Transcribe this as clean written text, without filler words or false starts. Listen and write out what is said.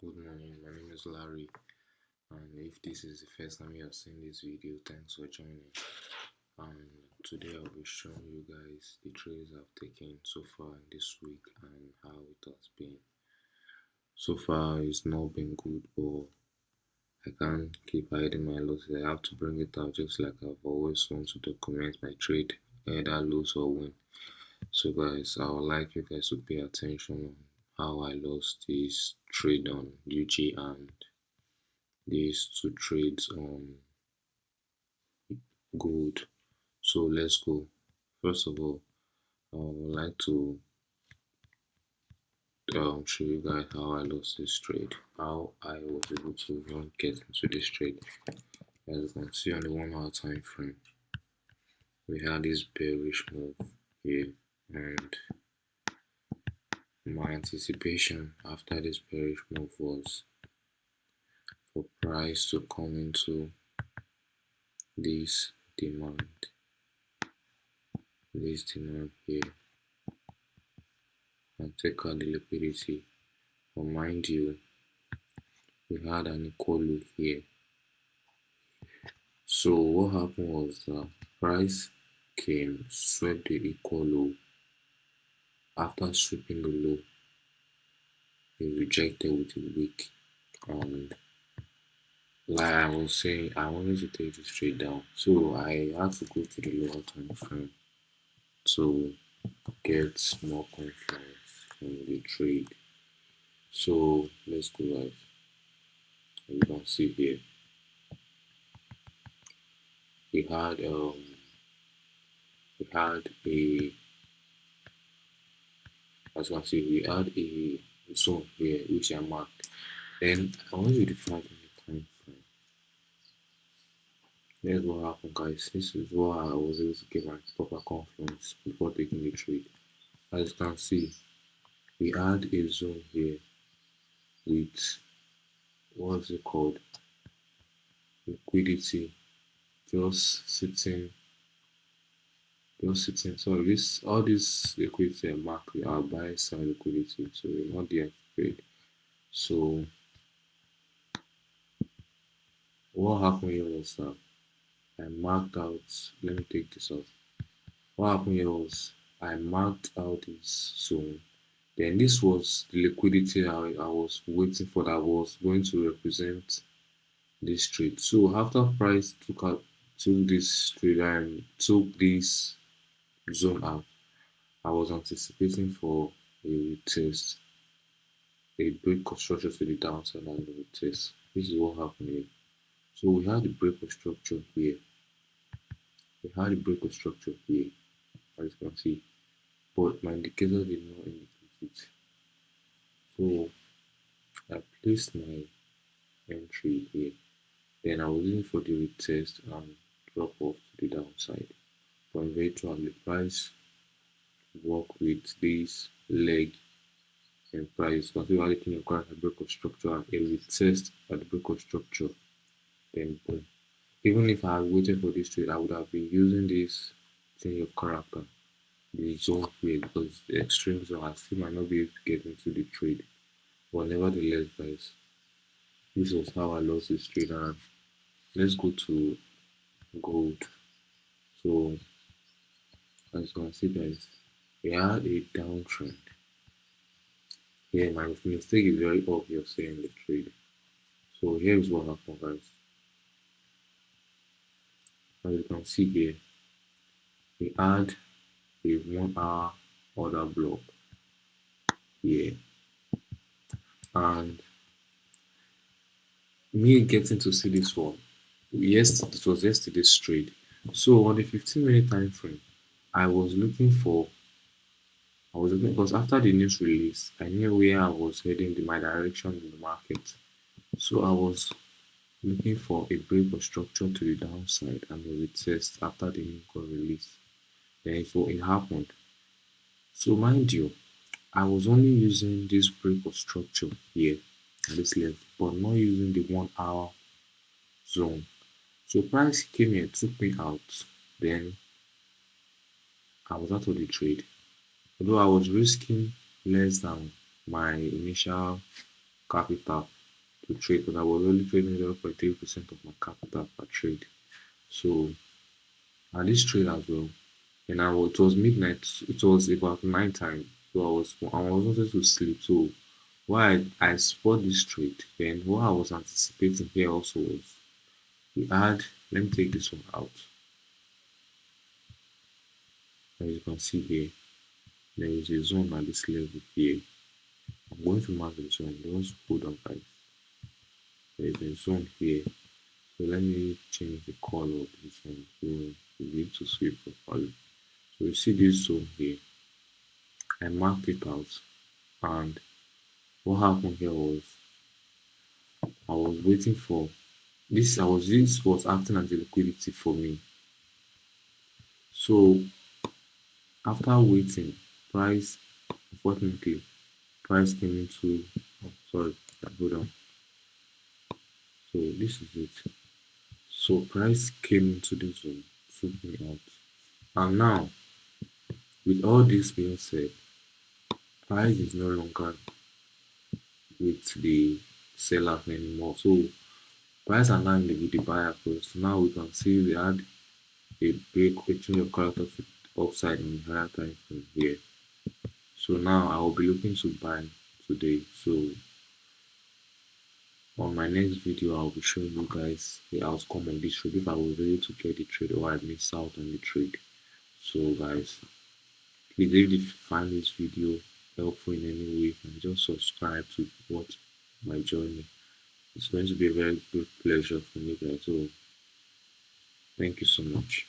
Good morning, my name is Larry, and if this is the first time you are seeing this video, thanks for joining. And today I'll be showing you guys the trades I've taken so far in this week and how it has been. So far, it's not been good, but I can't keep hiding my losses. I have to bring it out just like I've always wanted to document my trade, either lose or win. So guys, I would like you guys to pay attention on how I lost this trade on UG and these two trades on gold. So let's go. First of all, I would like to show you guys how I lost this trade, how I was able to not get into this trade. As you can see on the 1 hour time frame, we had this bearish move here, and my anticipation after this bearish move was for price to come into this demand, here, and take out the liquidity. But mind you, we had an equal low here. So what happened was that price came, swept the equal low. After sweeping the low, it rejected with a wick, and like I was saying, I wanted to take it straight down, so I had to go to the lower time frame to get more confidence in the trade. So let's go live. You can see here we had a as you can see we had a zone here which I marked. Then I want you to define the time frame. Here's what happened, guys. This is what I was able to get my proper confidence before taking the trade. As you can see, we had a zone here with what's it called, liquidity just sitting. So this all this liquidity are marked with our buy side liquidity, so we're not there to trade. So what happened here was that I marked out, let me take this off. What happened here was I marked out this zone. Then this was the liquidity I was waiting for, that was going to represent this trade. So after price took this trade and took this zone out, I was anticipating for a retest, a break of structure to the downside and a retest. This is what happened here. So we had the break of structure here. We had a break of structure here, as you can see, but my indicator did not indicate it. So I placed my entry here. Then I was looking for the retest and drop off to the downside. But eventually, price work with this leg and price. Consider anything requires a break of structure and a retest at the break of structure. Then boom. Even if I had waited for this trade, I would have been using this change of character, the zone here, because the extreme zone, I still might not be able to get into the trade. But nevertheless, guys, this was how I lost this trade. And let's go to gold. So as you can see, guys, we had a downtrend. Here, my mistake is very obvious here in the trade. So here is what happened, guys. As you can see here, we had a 1 hour order block here, and me getting to see this one, yes, it was yesterday's trade. So on the 15-minute time frame, I was looking because after the news release, I knew where I was heading, my direction in the market. So I was looking for a break of structure to the downside and a retest after the news got released. Then it happened. So mind you, I was only using this break of structure here at this level, but not using the 1 hour zone. So price came here, took me out, then I was out of the trade. Although I was risking less than my initial capital to trade, but I was only trading 0.3% of my capital per trade. So and this trade as well, and it was midnight. It was about night time, so I was wanted to sleep. So why I spot this trade, then what I was anticipating here also was we had. Let me take this one out. As you can see here, there is a zone at this level here. I'm going to mark the zone. Just hold on, guys. There is a zone here. So let me change the color of this one so we be able to see it properly. So you see this zone here. I marked it out, and what happened here was I was waiting for this was acting as a liquidity for me. So after waiting, price unfortunately price came into sorry, hold on. So this is it. So price came into the zone, took me out. And now with all this being said, price is no longer with the seller anymore. So price aligned with the buyer first. Now we can see we had a break, a change of character to upside in the higher time frame here. So now I will be looking to buy today. So on my next video, I'll be showing you guys the outcome of this trade if I was able to get the trade or I missed out on the trade. So guys, please if you find this video helpful in any way, you can just subscribe to watch my journey. It's going to be a very good pleasure for me guys. So thank you so much.